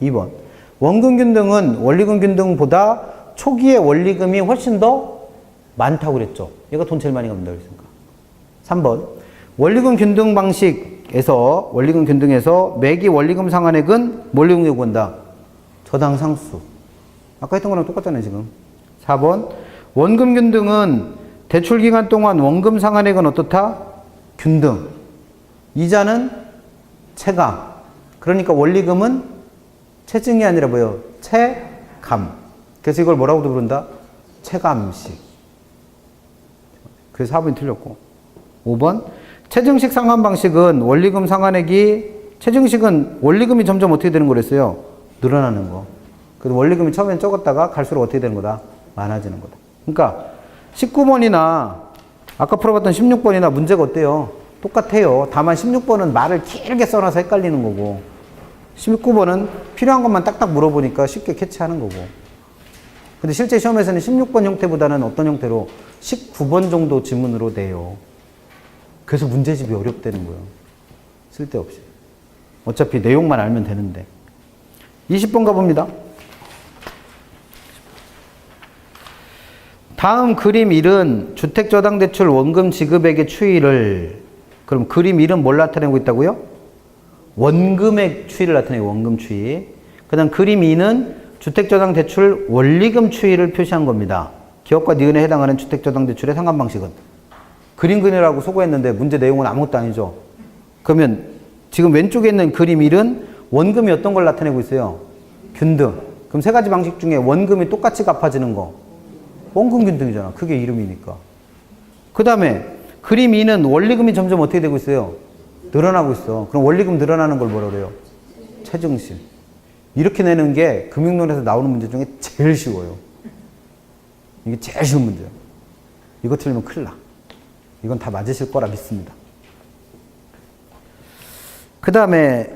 2번. 원금 균등은 원리금 균등보다 초기의 원리금이 훨씬 더 많다고 그랬죠. 얘가 돈 제일 많이 갚는다고 그랬으니까. 3번. 원리금 균등 방식에서, 원리금 균등에서 매기 원리금 상환액은 뭘 이용해 구한다? 저당 상수. 아까 했던 거랑 똑같잖아요, 지금. 4번. 원금 균등은 대출 기간 동안 원금 상환액은 어떻다? 균등. 이자는 체감. 그러니까 원리금은 체증이 아니라 뭐예요? 체감. 그래서 이걸 뭐라고도 부른다? 체감식. 그래서 4번이 틀렸고. 5번. 체증식 상환 방식은 원리금 상환액이, 체증식은 원리금이 점점 어떻게 되는 거랬어요? 늘어나는 거. 그래서 원리금이 처음엔 적었다가 갈수록 어떻게 되는 거다? 많아지는 거다. 그러니까 19번이나 아까 풀어봤던 16번이나 문제가 어때요? 똑같아요. 다만 16번은 말을 길게 써놔서 헷갈리는 거고 19번은 필요한 것만 딱딱 물어보니까 쉽게 캐치하는 거고. 근데 실제 시험에서는 16번 형태보다는 어떤 형태로 19번 정도 지문으로 돼요. 그래서 문제집이 어렵다는 거예요. 쓸데없이. 어차피 내용만 알면 되는데. 20번 가봅니다. 다음 그림 1은 주택저당대출 원금 지급액의 추이를, 그럼 그림 1은 뭘 나타내고 있다고요? 원금의 추이를 나타내고, 원금 추이. 그 다음 그림 2는 주택저당대출 원리금 추이를 표시한 겁니다. 기업과 니은에 해당하는 주택저당대출의 상환 방식은. 그림 그리라고 수고했는데 문제 내용은 아무것도 아니죠. 그러면 지금 왼쪽에 있는 그림 1은 원금이 어떤 걸 나타내고 있어요? 균등. 그럼 세 가지 방식 중에 원금이 똑같이 갚아지는 거. 원금 균등이잖아. 그게 이름이니까. 그 다음에 그림 2는 원리금이 점점 어떻게 되고 있어요? 늘어나고 있어. 그럼 원리금 늘어나는 걸 뭐라 그래요? 체증식. 이렇게 내는 게 금융론에서 나오는 문제 중에 제일 쉬워요. 이게 제일 쉬운 문제예요. 이거 틀리면 큰일 나. 이건 다 맞으실 거라 믿습니다. 그 다음에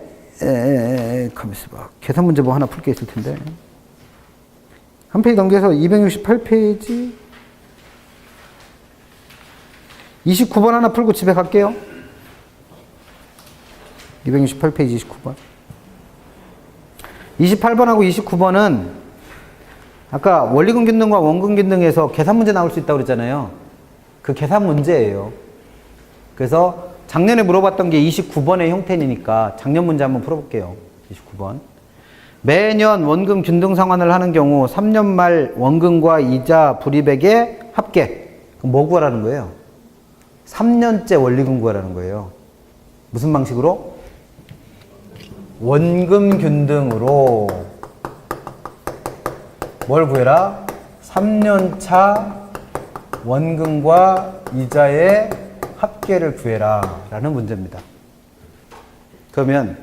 가만 있어봐. 계산 문제 뭐 하나 풀 게 있을 텐데. 한 페이지 넘겨서 268페이지 29번 하나 풀고 집에 갈게요. 268페이지 29번. 28번하고 29번은 아까 원리금 균등과 원금 균등에서 계산 문제 나올 수 있다고 그랬잖아요. 그 계산 문제예요. 그래서 작년에 물어봤던 게 29번의 형태니까 작년 문제 한번 풀어볼게요. 29번. 매년 원금 균등 상환을 하는 경우 3년 말 원금과 이자 불이백의 합계. 그럼 뭐 구하라는 거예요? 3년째 원리금 구하라는 거예요. 무슨 방식으로? 원금 균등으로 뭘 구해라? 3년차 원금과 이자의 합계를 구해라 라는 문제입니다. 그러면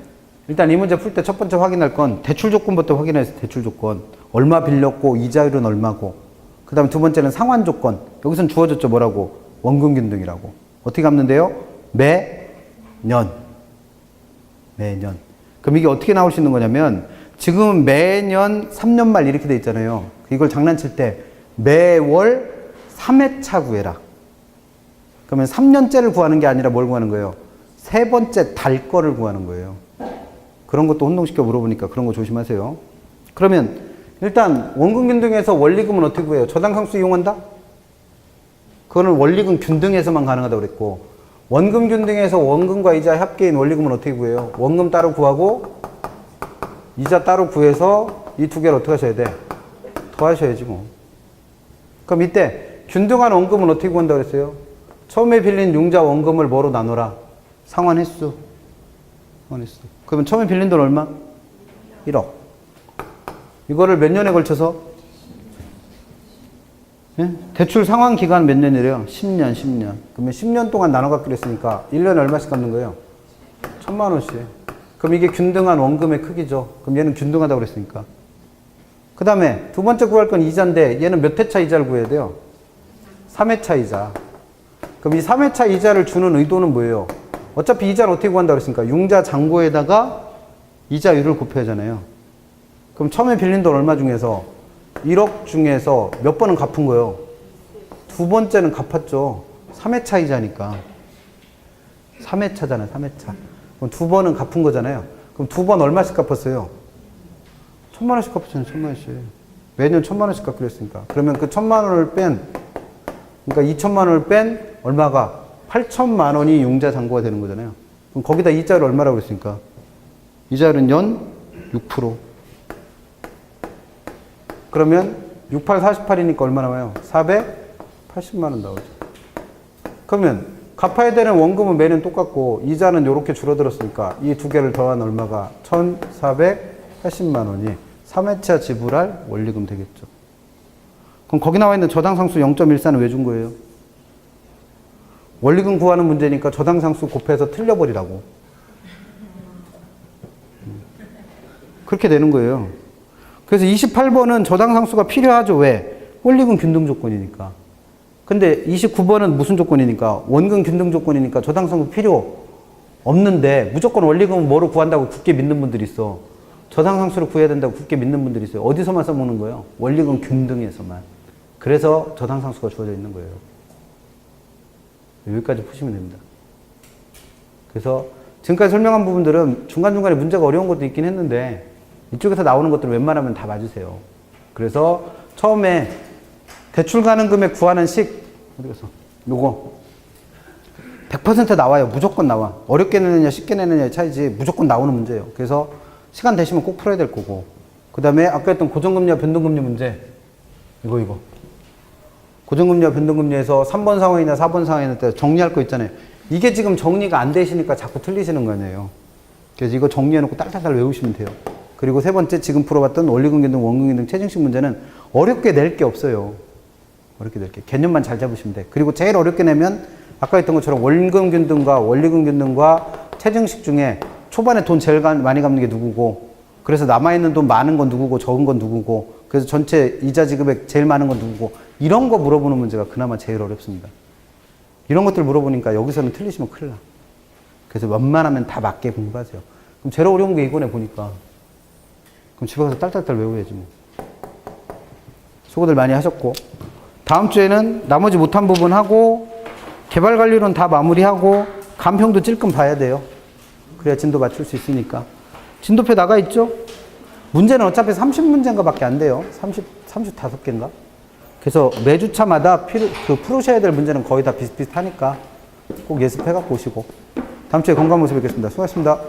일단 이 문제 풀 때 첫 번째 확인할 건 대출 조건부터 확인해서 대출 조건. 얼마 빌렸고 이자율은 얼마고. 그 다음에 두 번째는 상환 조건. 여기선 주어졌죠. 뭐라고? 원금 균등이라고. 어떻게 갚는데요? 매년. 매년. 그럼 이게 어떻게 나올 수 있는 거냐면 지금 매년 3년 말 이렇게 돼 있잖아요. 이걸 장난칠 때 매월 3회차 구해라. 그러면 3년째를 구하는 게 아니라 뭘 구하는 거예요? 세 번째 달 거를 구하는 거예요. 그런 것도 혼동시켜 물어보니까 그런 거 조심하세요. 그러면 일단 원금 균등에서 원리금은 어떻게 구해요? 저당상수 이용한다? 그거는 원리금 균등에서만 가능하다고 그랬고, 원금 균등에서 원금과 이자 합계인 원리금은 어떻게 구해요? 원금 따로 구하고 이자 따로 구해서 이 두 개를 어떻게 하셔야 돼? 더하셔야지 뭐. 그럼 이때 균등한 원금은 어떻게 구한다고 그랬어요? 처음에 빌린 융자 원금을 뭐로 나눠라? 상환 횟수. 상환 횟수. 그러면 처음에 빌린 돈 얼마? 1억. 이거를 몇 년에 걸쳐서? 예? 대출 상환 기간 몇 년이래요? 10년, 10년. 그러면 10년 동안 나눠 갚기로 했으니까 1년에 얼마씩 갚는 거예요? 1,000만 원씩. 그럼 이게 균등한 원금의 크기죠. 그럼 얘는 균등하다고 그랬으니까. 그 다음에 두 번째 구할 건 이자인데 얘는 몇 회차 이자를 구해야 돼요? 3회차 이자. 그럼 이 3회차 이자를 주는 의도는 뭐예요? 어차피 이자를 어떻게 구한다고 그랬습니까? 융자 잔고에다가 이자율을 곱해야 하잖아요. 그럼 처음에 빌린 돈 얼마 중에서 1억 중에서 몇 번은 갚은 거예요? 두 번째는 갚았죠. 3회차 이자니까. 3회차잖아요. 3회차. 그럼 두 번은 갚은 거잖아요. 그럼 두 번 얼마씩 갚았어요? 1,000만 원씩 갚았잖아요. 1,000만 원씩. 매년 1,000만 원씩 갚기로 했으니까. 그러면 그 1,000만 원을 그러니까 2,000만 원을 뺀 얼마가? 8,000만 원이 융자 잔고가 되는 거잖아요. 그럼 거기다 이자를 얼마라고 그랬으니까? 이자율은 연 6%. 그러면 68, 48이니까 얼마 나와요? 480만 원 나오죠. 그러면 갚아야 되는 원금은 매년 똑같고 이자는 이렇게 줄어들었으니까 이 두 개를 더한 얼마가 1,480만 원이 3회차 지불할 원리금 되겠죠. 그럼 거기 나와 있는 저당상수 0.14는 왜 준 거예요? 원리금 구하는 문제니까 저당상수 곱해서 틀려버리라고. 그렇게 되는 거예요. 그래서 28번은 저당상수가 필요하죠. 왜? 원리금 균등 조건이니까. 근데 29번은 무슨 조건이니까? 원금 균등 조건이니까 저당상수 필요 없는데 무조건 원리금은 뭐로 구한다고 굳게 믿는 분들이 있어. 저당상수를 구해야 된다고 굳게 믿는 분들이 있어요. 어디서만 써먹는 거예요? 원리금 균등에서만. 그래서 저당상수가 주어져 있는 거예요. 여기까지 푸시면 됩니다. 그래서 지금까지 설명한 부분들은 중간중간에 문제가 어려운 것도 있긴 했는데 이쪽에서 나오는 것들은 웬만하면 다 맞으세요. 그래서 처음에 대출 가능 금액 구하는 식, 어디 갔어? 요거 100% 나와요. 무조건 나와. 어렵게 내느냐 쉽게 내느냐의 차이지 무조건 나오는 문제예요. 그래서 시간 되시면 꼭 풀어야 될 거고. 그 다음에 아까 했던 고정금리와 변동금리 문제 이거 고정금리와 변동금리에서 3번 상황이나 4번 상황이나 때 정리할 거 있잖아요. 이게 지금 정리가 안 되시니까 자꾸 틀리시는 거 아니에요. 그래서 이거 정리해놓고 딸딸딸 외우시면 돼요. 그리고 세 번째 지금 풀어봤던 원리금 균등, 원금 균등, 체증식 문제는 어렵게 낼 게 없어요. 어렵게 낼 게. 개념만 잘 잡으시면 돼. 그리고 제일 어렵게 내면 아까 했던 것처럼 원금 균등과 원리금 균등과 체증식 중에 초반에 돈 제일 많이 갚는 게 누구고 그래서 남아있는 돈 많은 건 누구고 적은 건 누구고 그래서 전체 이자 지급액 제일 많은 건 누구고 이런 거 물어보는 문제가 그나마 제일 어렵습니다. 이런 것들 물어보니까 여기서는 틀리시면 큰일 나. 그래서 웬만하면 다 맞게 공부하세요. 그럼 제일 어려운 게 이거네 보니까. 그럼 집에 가서 딸딸딸 외워야지 뭐. 수고들 많이 하셨고 다음 주에는 나머지 못한 부분 하고 개발관리론 다 마무리하고 간평도 찔끔 봐야 돼요. 그래야 진도 맞출 수 있으니까. 진도표 나가 있죠? 문제는 어차피 30문제인가 밖에 안 돼요. 35개인가? 그래서 매주차마다 풀으셔야 될 문제는 거의 다 비슷비슷하니까 꼭 예습해 갖고 오시고 다음 주에 건강 모습 뵙겠습니다. 수고하셨습니다.